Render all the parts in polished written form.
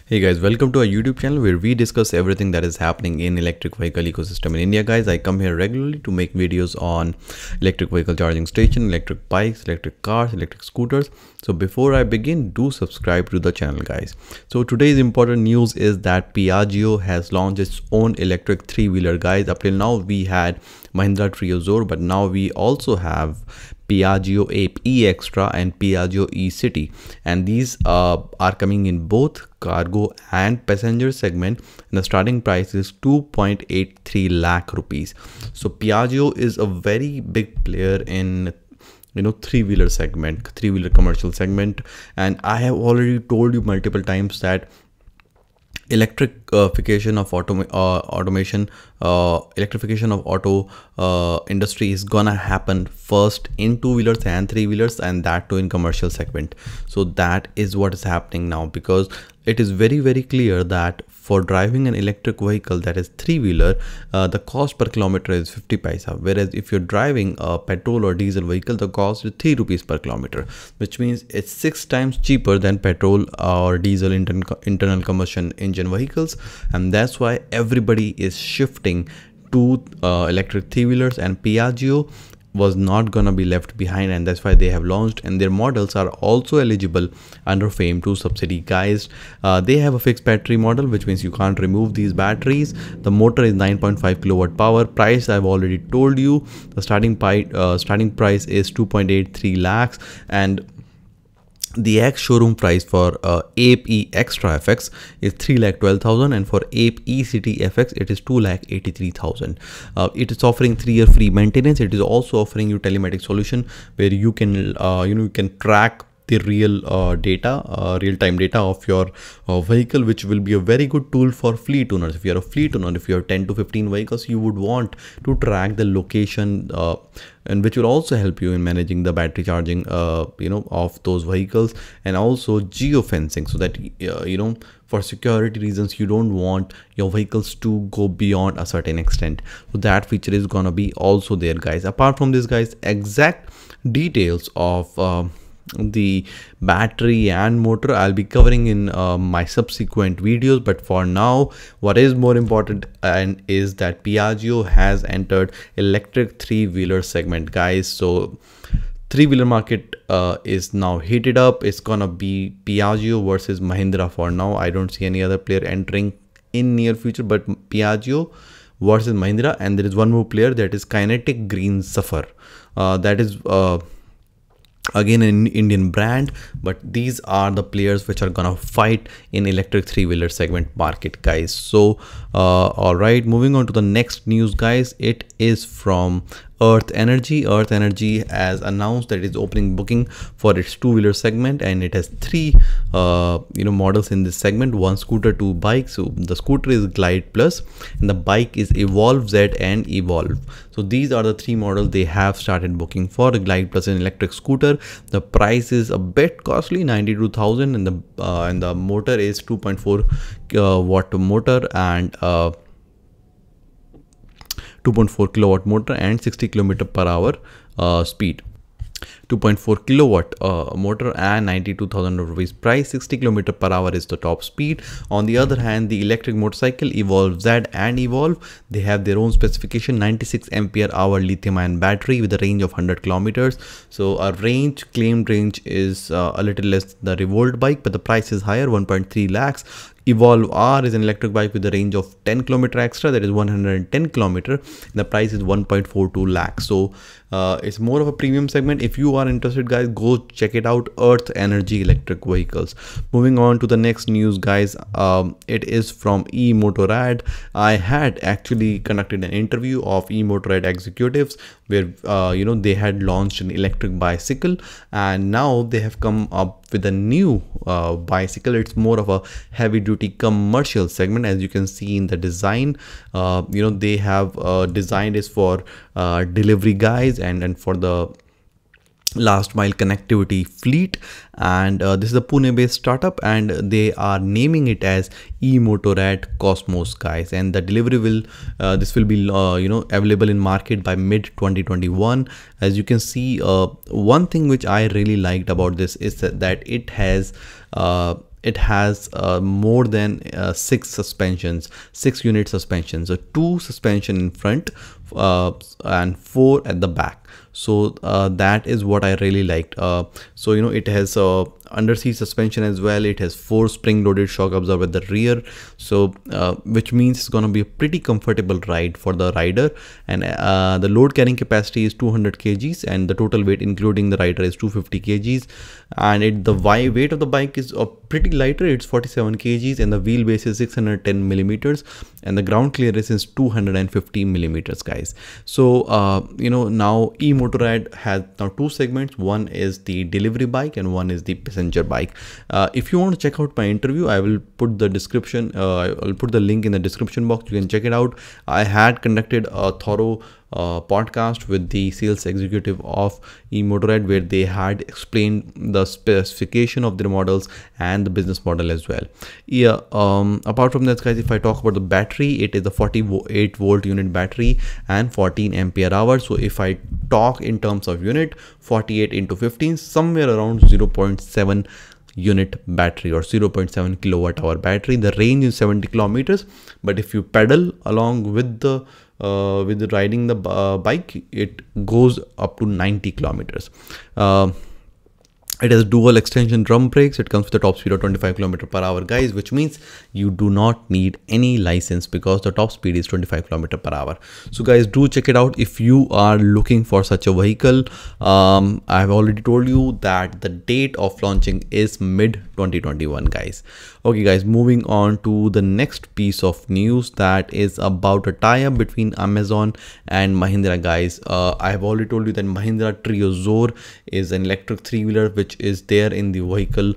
Hey guys, welcome to our YouTube channel where we discuss everything that is happening in electric vehicle ecosystem in India. Guys, I come here regularly to make videos on electric vehicle charging station, electric bikes, electric cars, electric scooters. So before I begin, do subscribe to the channel, guys. So today's important news is that Piaggio has launched its own electric three-wheeler, guys. Up till now we had Mahindra Treo Zor, but now we also have Piaggio Ape E-Extra and Piaggio E-City, and these are coming in both cargo and passenger segment, and the starting price is 2.83 lakh rupees. So Piaggio is a very big player in three-wheeler segment, three-wheeler commercial segment, and I have already told you multiple times that electrification of automation, electrification of auto industry is gonna happen first in two-wheelers and three-wheelers, and that too in commercial segment. So that is what is happening now, because it is very clear that for driving an electric vehicle that is three-wheeler, the cost per kilometer is 50 paisa, whereas if you're driving a petrol or diesel vehicle, the cost is 3 rupees per kilometer, which means it's 6 times cheaper than petrol or diesel internal combustion engine vehicles. And that's why everybody is shifting to electric three-wheelers, and Piaggio was not gonna be left behind, and that's why they have launched, and their models are also eligible under FAME 2 subsidy, guys. They have a fixed battery model, which means you can't remove these batteries. The motor is 9.5 kilowatt power. Price I've already told you. The starting price is 2.83 lakhs, and the ex-showroom price for Ape E-Extra FX is 3,12,000, and for Ape E-City FX it is 2,83,000. It is offering 3-year free maintenance. It is also offering you telematic solution where you can you can track the real-time data of your vehicle, which will be a very good tool for fleet owners. If you're a fleet owner, if you have 10 to 15 vehicles, you would want to track the location, and which will also help you in managing the battery charging of those vehicles, and also geofencing, so that for security reasons you don't want your vehicles to go beyond a certain extent. So that feature is gonna be also there, guys. Apart from this, guys, exact details of the battery and motor I'll be covering in my subsequent videos, but for now what is more important and is that Piaggio has entered electric three-wheeler segment, guys. So three-wheeler market is now heated up. It's gonna be Piaggio versus Mahindra for now. I don't see any other player entering in near future, but Piaggio versus Mahindra, and there is one more player, that is Kinetic Green Zephyr. That is again an Indian brand, but these are the players which are gonna fight in electric three-wheeler segment market, guys. So all right, moving on to the next news, guys. It is from Earth Energy. Earth Energy has announced that it is opening booking for its two-wheeler segment, and it has 3 models in this segment: 1 scooter, 2 bikes. So the scooter is Glide Plus, and the bike is Evolve Z and Evolve. So these are the 3 models they have started booking for. The Glide Plus, an electric scooter, the price is a bit costly, 92,000, and the motor is 2.4 watt motor and 2.4 kilowatt motor and 60 kilometer per hour speed. 2.4 kilowatt motor and 92,000 rupees price. 60 kilometer per hour is the top speed. On the other hand, the electric motorcycle Evolve Z and Evolve, they have their own specification: 96 ampere hour lithium ion battery with a range of 100 kilometers. So a claimed range is a little less than the Revolt bike, but the price is higher, 1.3 lakhs. Evolve R is an electric bike with a range of 10 kilometer extra, that is 110 kilometer. The price is 1.42 lakhs. So it's more of a premium segment. If you are interested, guys, go check it out, Earth Energy electric vehicles. Moving on to the next news, guys. It is from eMotorrad. I had actually conducted an interview of eMotorrad executives where they had launched an electric bicycle, and now they have come up with a new bicycle. It's more of a heavy duty commercial segment. As you can see in the design, they have designed this for delivery guys and for the last mile connectivity fleet, and this is a Pune based startup, and they are naming it as eMotorrad Cosmos, guys. And the delivery will this will be available in market by mid 2021. As you can see, one thing which I really liked about this is that it has it has more than 6 unit suspensions, so 2 suspension in front and 4 at the back. So that is what I really liked. So it has underseat suspension as well. It has 4 spring loaded shock absorber at the rear, so which means it's gonna be a pretty comfortable ride for the rider. And the load carrying capacity is 200 kgs, and the total weight including the rider is 250 kgs. And the weight of the bike is pretty lighter, it's 47 kgs, and the wheelbase is 610 millimeters, and the ground clearance is 250 millimeters, guys. So now eMotorrad has now 2 segments. One is the delivery bike and one is the passenger bike. If you want to check out my interview, I will put the description, I'll put the link in the description box. You can check it out. I had conducted a thorough podcast with the sales executive of eMotorrad, where they had explained the specification of their models and the business model as well. Yeah, apart from that, guys, if I talk about the battery, it is a 48 volt unit battery and 14 ampere hours. So if I talk in terms of unit, 48 into 15, somewhere around 0.7 unit battery or 0.7 kilowatt hour battery. The range is 70 kilometers, but if you pedal along with the riding the bike, it goes up to 90 kilometers. It has dual extension drum brakes. It comes with a top speed of 25 km/h, guys, which means you do not need any license because the top speed is 25 km/h. So guys, do check it out if you are looking for such a vehicle. I've already told you that the date of launching is mid 2021, guys. Okay guys, moving on to the next piece of news, that is about a tie-up between Amazon and Mahindra, guys. I have already told you that Mahindra Treo Zohr is an electric 3-wheeler which is there in the vehicle,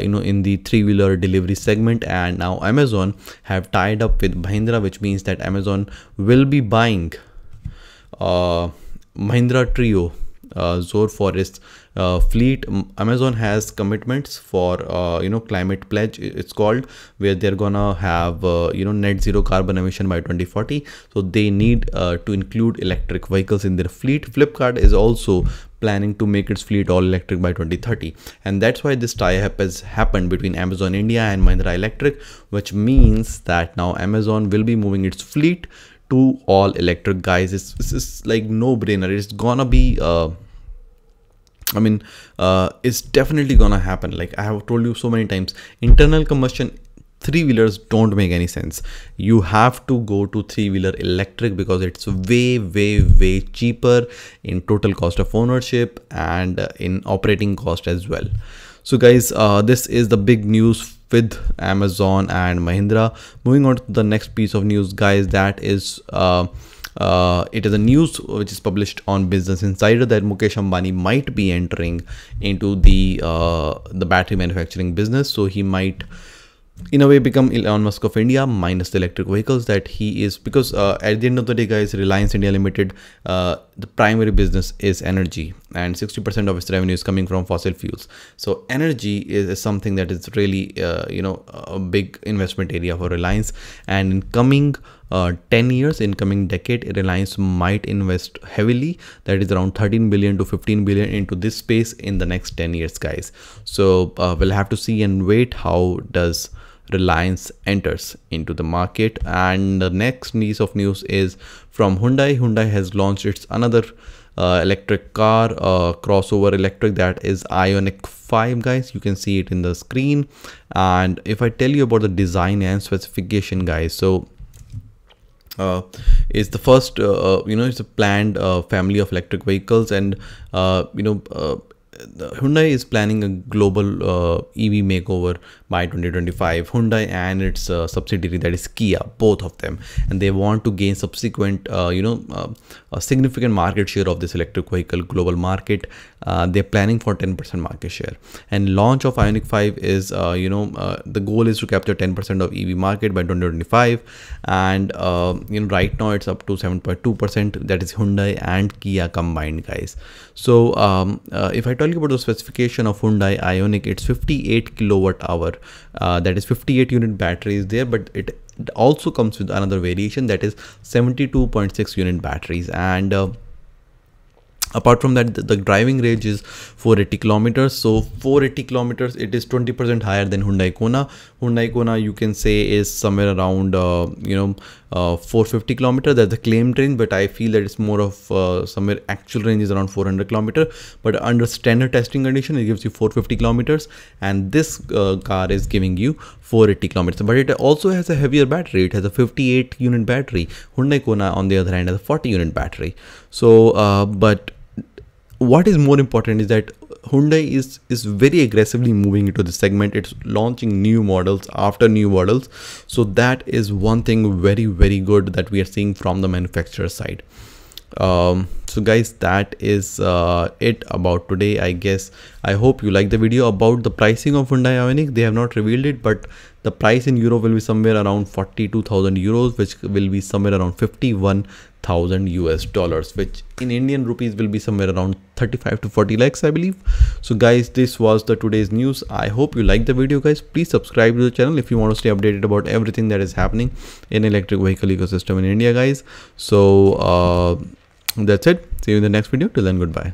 in the 3-wheeler delivery segment, and now Amazon have tied up with Mahindra, which means that Amazon will be buying Mahindra Treo Zohr for its fleet. Amazon has commitments for climate pledge, it's called, where they're gonna have net zero carbon emission by 2040. So they need to include electric vehicles in their fleet. Flipkart is also planning to make its fleet all electric by 2030, and that's why this tie-up has happened between Amazon India and Mahindra Electric, which means that now Amazon will be moving its fleet to all electric, guys. It's like no brainer. It's gonna be it's definitely gonna happen. Like I have told you so many times, internal combustion 3-wheelers don't make any sense. You have to go to 3-wheeler electric because it's way cheaper in total cost of ownership and in operating cost as well. So guys, this is the big news with Amazon and Mahindra. Moving on to the next piece of news, guys, that is it is a news which is published on Business Insider that Mukesh Ambani might be entering into the battery manufacturing business. So he might in a way become Elon Musk of India, minus the electric vehicles that he is, because at the end of the day, guys, Reliance India Limited, the primary business is energy, and 60% of its revenue is coming from fossil fuels. So energy is something that is really a big investment area for Reliance, and in coming 10 years, in coming decade, Reliance might invest heavily, that is around 13 billion to 15 billion into this space in the next 10 years, guys. So we'll have to see and wait how does Reliance enters into the market. And the next piece of news is from Hyundai. Hyundai has launched its another electric car, crossover electric, that is Ioniq 5, guys. You can see it in the screen. And if I tell you about the design and specification, guys, so it's the first it's a planned family of electric vehicles, and Hyundai is planning a global EV makeover by 2025. Hyundai and its subsidiary, that is Kia, both of them, and they want to gain subsequent a significant market share of this electric vehicle global market. They're planning for 10% market share, and launch of Ioniq 5 is the goal is to capture 10% of EV market by 2025, and right now it's up to 7.2%, that is Hyundai and Kia combined, guys. So if I tell you about the specification of Hyundai Ioniq, it's 58 kilowatt hour, that is 58 unit batteries there, but it also comes with another variation, that is 72.6 unit batteries. And Apart from that, the driving range is 480 kilometers. So 480 kilometers, it is 20% higher than Hyundai Kona. Hyundai Kona, you can say, is somewhere around 450 kilometers. That's the claimed range, but I feel that it's more of somewhere actual range is around 400 kilometers. But under standard testing condition, it gives you 450 kilometers, and this car is giving you 480 kilometers. But it also has a heavier battery. It has a 58 unit battery. Hyundai Kona, on the other hand, has a 40 unit battery. So but what is more important is that Hyundai is very aggressively moving into the segment. It's launching new models after new models. So that is one thing very, very good that we are seeing from the manufacturer side. So guys, that is it about today, I guess. I hope you like the video. About the pricing of Hyundai Ioniq, they have not revealed it, but the price in Europe will be somewhere around 42,000 euros, which will be somewhere around 51,000 US dollars, which in Indian rupees will be somewhere around 35 to 40 lakhs, I believe. So guys, this was the today's news. I hope you like the video, guys. Please subscribe to the channel if you want to stay updated about everything that is happening in electric vehicle ecosystem in India, guys. So that's it. See you in the next video. Till then, goodbye.